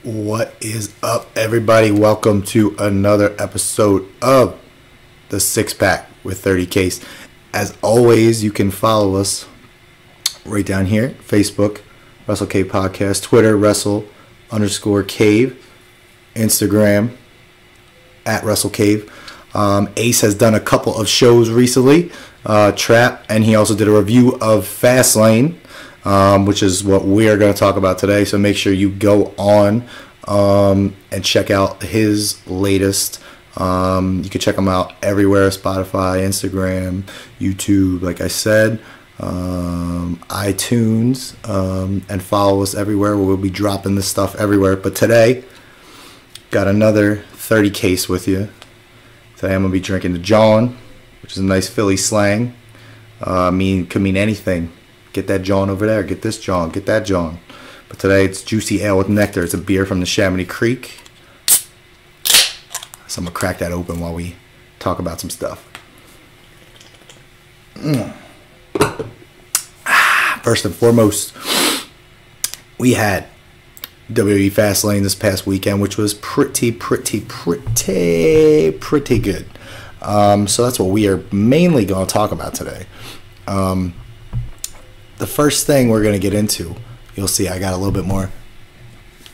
What is up, everybody? Welcome to another episode of the Six Pack with 30 Case. As always, you can follow us right down here: Facebook, Wrestle Cave Podcast; Twitter, Wrestle_Cave; Instagram at Wrestle Cave. Ace has done a couple of shows recently, Trap, and he also did a review of FASTLANE, which is what we are going to talk about today. So make sure you go on and check out his latest. You can check him out everywhere: Spotify, Instagram, YouTube, like I said, iTunes, and follow us everywhere. We'll be dropping this stuff everywhere. But today, got another 30 case with you. Today I'm going to be drinking the John, which is a nice Philly slang. Could mean anything. Get that John over there. Get this John. Get that John. But today it's Juicy Ale with Nectar. It's a beer from the Chamonix Creek. So I'm going to crack that open while we talk about some stuff. First and foremost, we had WWE FASTLANE this past weekend, which was pretty good. So that's what we are mainly going to talk about today. The first thing we're going to get into, you'll see I got a little bit more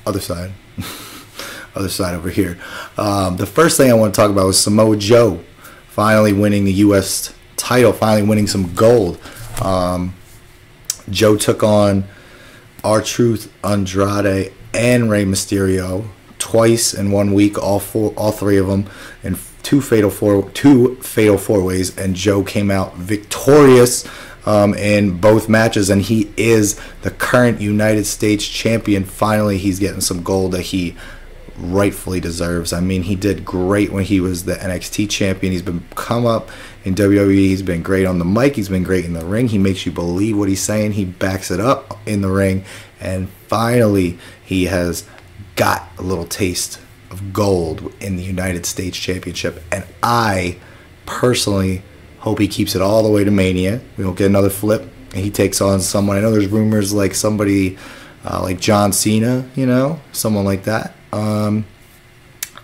other side over here. The first thing I want to talk about was Samoa Joe finally winning the U.S. title, finally winning some gold. Joe took on R-Truth, Andrade, and Rey Mysterio twice in 1 week, all three of them, in two fatal four ways, and Joe came out victorious in both matches, and he is the current United States champion. Finally, he's getting some gold that he rightfully deserves. I mean, he did great when he was the NXT champion. He's been come up in WWE. He's been great on the mic. He's been great in the ring. He makes you believe what he's saying. He backs it up in the ring, and finally he has got a little taste of gold in the United States Championship, and I personally hope he keeps it all the way to Mania. We don't get another flip and he takes on someone. I know there's rumors like somebody like John Cena, someone like that. I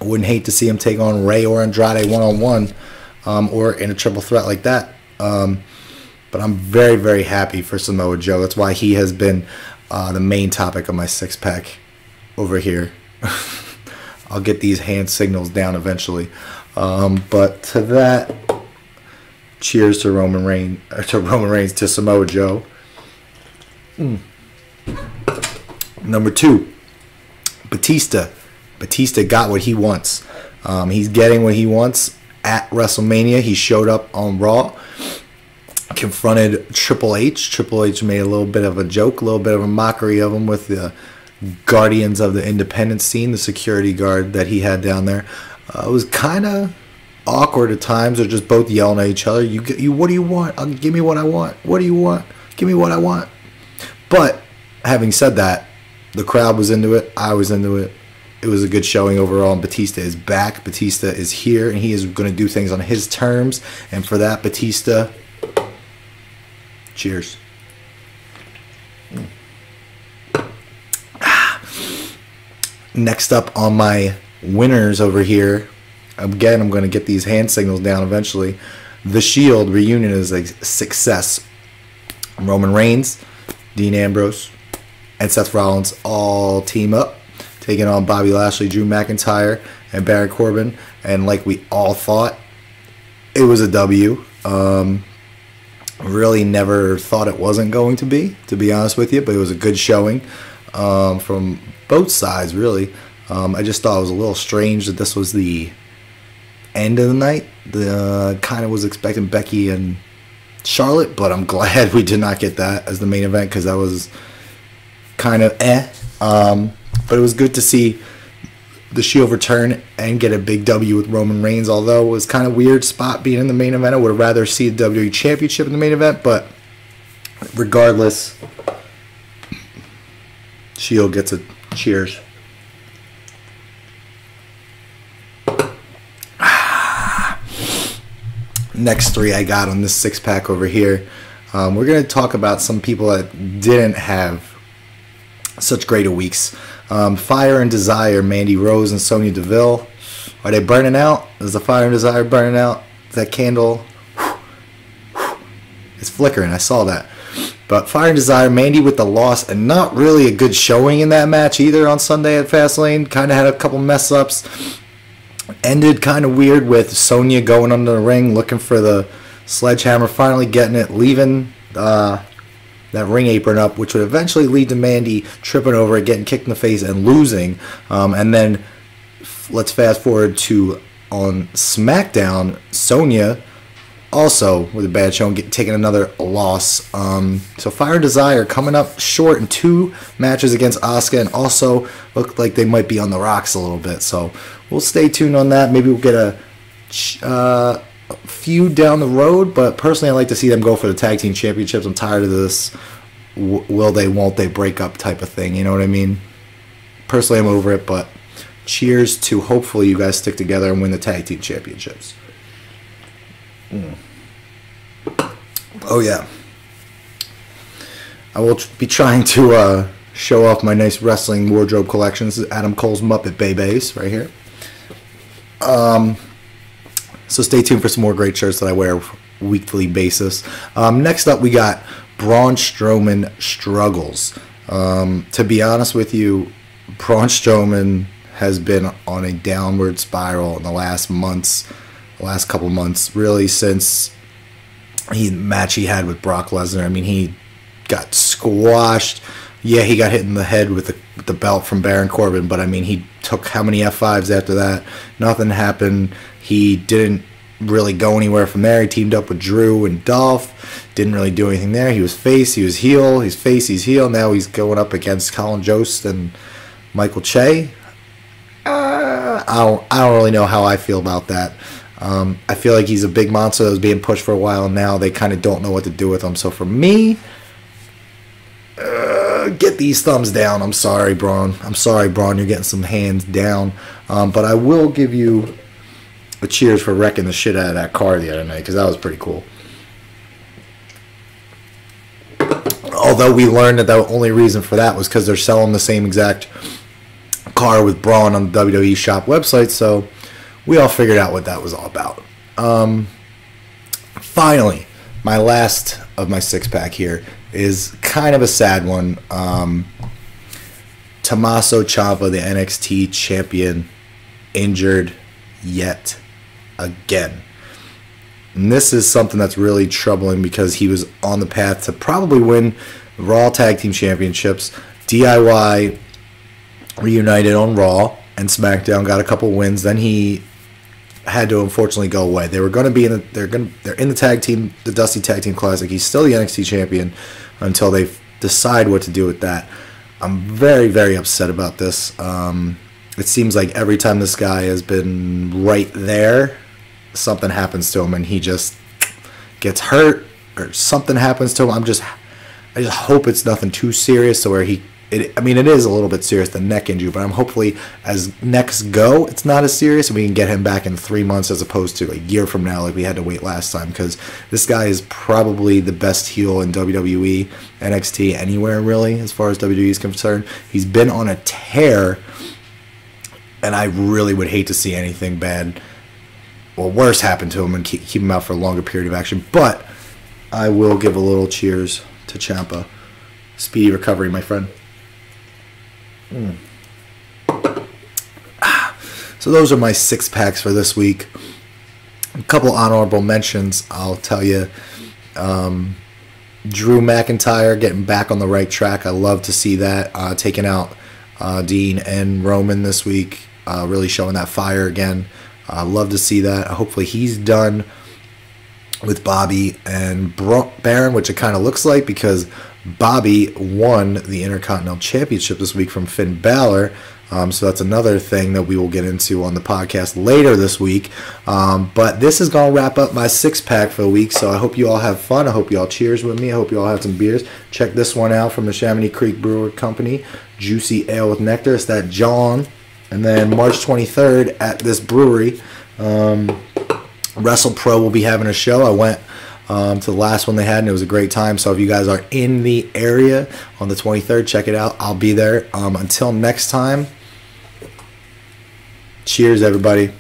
wouldn't hate to see him take on Rey or Andrade one-on-one, or in a triple threat like that. But I'm very, very happy for Samoa Joe. That's why he has been the main topic of my six-pack over here. I'll get these hand signals down eventually. But to that, cheers to Roman Reigns, to Samoa Joe. Number two, Batista. Batista got what he wants. He's getting what he wants at WrestleMania. He showed up on Raw, confronted Triple H. Triple H made a little bit of a joke, a little bit of a mockery of him with the Guardians of the Independence scene, the security guard that he had down there. It was kind of awkward at times. They're just both yelling at each other. You, what do you want? Give me what I want. What do you want? Give me what I want. But having said that, the crowd was into it. I was into it. It was a good showing overall, and Batista is back. Batista is here, and he is going to do things on his terms. And for that, Batista, cheers. Next up on my winners over here, again, I'm going to get these hand signals down eventually. The Shield reunion is a success. Roman Reigns, Dean Ambrose, and Seth Rollins all team up, taking on Bobby Lashley, Drew McIntyre, and Baron Corbin. And like we all thought, it was a W. Really never thought it wasn't going to be honest with you, but it was a good showing from both sides, really. I just thought it was a little strange that this was the end of the night. Kind of was expecting Becky and Charlotte, but I'm glad we did not get that as the main event, because that was kind of but it was good to see the Shield return and get a big W with Roman Reigns, although it was kind of weird spot being in the main event. I would have rather see the WWE Championship in the main event, but regardless, Shield gets a cheers. Next three I got on this six-pack over here. We're going to talk about some people that didn't have such great weeks. Fire and Desire, Mandy Rose and Sonya Deville. Are they burning out? Is the Fire and Desire burning out? Is that candle? It's flickering. I saw that. But Fire and Desire, Mandy with the loss, and not really a good showing in that match either on Sunday at Fastlane. Kind of had a couple mess-ups. Ended kind of weird with Sonya going under the ring, looking for the sledgehammer, finally getting it, leaving that ring apron up, which would eventually lead to Mandy tripping over it, getting kicked in the face, and losing. And then let's fast forward to on SmackDown, Sonya also with a bad show and taking another loss. So Fire and Desire coming up short in 2 matches against Asuka, and also look like they might be on the rocks a little bit. So we'll stay tuned on that. Maybe we'll get a feud down the road, but personally I like to see them go for the tag team championships. I'm tired of this will they, won't they break up type of thing, you know what I mean? Personally I'm over it, but cheers to hopefully you guys stick together and win the tag team championships. Oh yeah, I will be trying to show off my nice wrestling wardrobe collection. This is Adam Cole's Muppet Babies right here. So stay tuned for some more great shirts that I wear weekly basis. Next up we got Braun Strowman struggles. To be honest with you, Braun Strowman has been on a downward spiral in the last couple months, really, since the match he had with Brock Lesnar. I mean, he got squashed. Yeah, he got hit in the head with the belt from Baron Corbin, but I mean, he took how many F5s after that? Nothing happened. He didn't really go anywhere from there. He teamed up with Drew and Dolph. Didn't really do anything there. He was face, he was heel. He's face, he's heel. Now he's going up against Colin Jost and Michael Che. I don't really know how I feel about that. I feel like he's a big monster that was being pushed for a while, and now they kind of don't know what to do with him. So for me, get these thumbs down. I'm sorry, Braun. You're getting some hands down. But I will give you a cheers for wrecking the shit out of that car the other night, because that was pretty cool. Although we learned that the only reason for that was because they're selling the same exact car with Braun on the WWE shop website, so we all figured out what that was all about. Finally, my last of my 6-pack here is kind of a sad one. Tommaso Ciampa, the NXT champion, injured yet again. And this is something that's really troubling because he was on the path to probably win Raw Tag Team Championships. DIY reunited on Raw and SmackDown, got a couple wins. Then he had to unfortunately go away. They were going to be in they're in the tag team, the Dusty Tag Team Classic. He's still the NXT champion until they decide what to do with that. I'm very, very upset about this. It seems like every time this guy has been right there, something happens to him and he just gets hurt or something happens to him. I just hope it's nothing too serious, so where I mean, it is a little bit serious, the neck injury, but I'm hopefully as necks go, it's not as serious, and we can get him back in 3 months as opposed to a year from now like we had to wait last time, because this guy is probably the best heel in WWE, NXT, anywhere really, as far as WWE is concerned. He's been on a tear, and I really would hate to see anything bad or worse happen to him and keep him out for a longer period of action, but I will give a little cheers to Ciampa. Speedy recovery, my friend. So those are my 6-packs for this week. A couple honorable mentions, I'll tell you. Drew McIntyre getting back on the right track. I love to see that. Taking out Dean and Roman this week. Really showing that fire again. I love to see that. Hopefully he's done with Bobby and Baron, which it kind of looks like, because Bobby won the Intercontinental Championship this week from Finn Balor. So that's another thing that we will get into on the podcast later this week. But this is going to wrap up my 6-pack for the week. So I hope you all have fun. I hope you all cheers with me. I hope you all have some beers. Check this one out from the Chamonix Creek Brewer Company. Juicy Ale with Nectar. It's that John. And then March 23rd at this brewery, WrestlePro will be having a show. I went to the last one they had, and it was a great time. So if you guys are in the area on the 23rd, check it out. I'll be there. Until next time, cheers, everybody.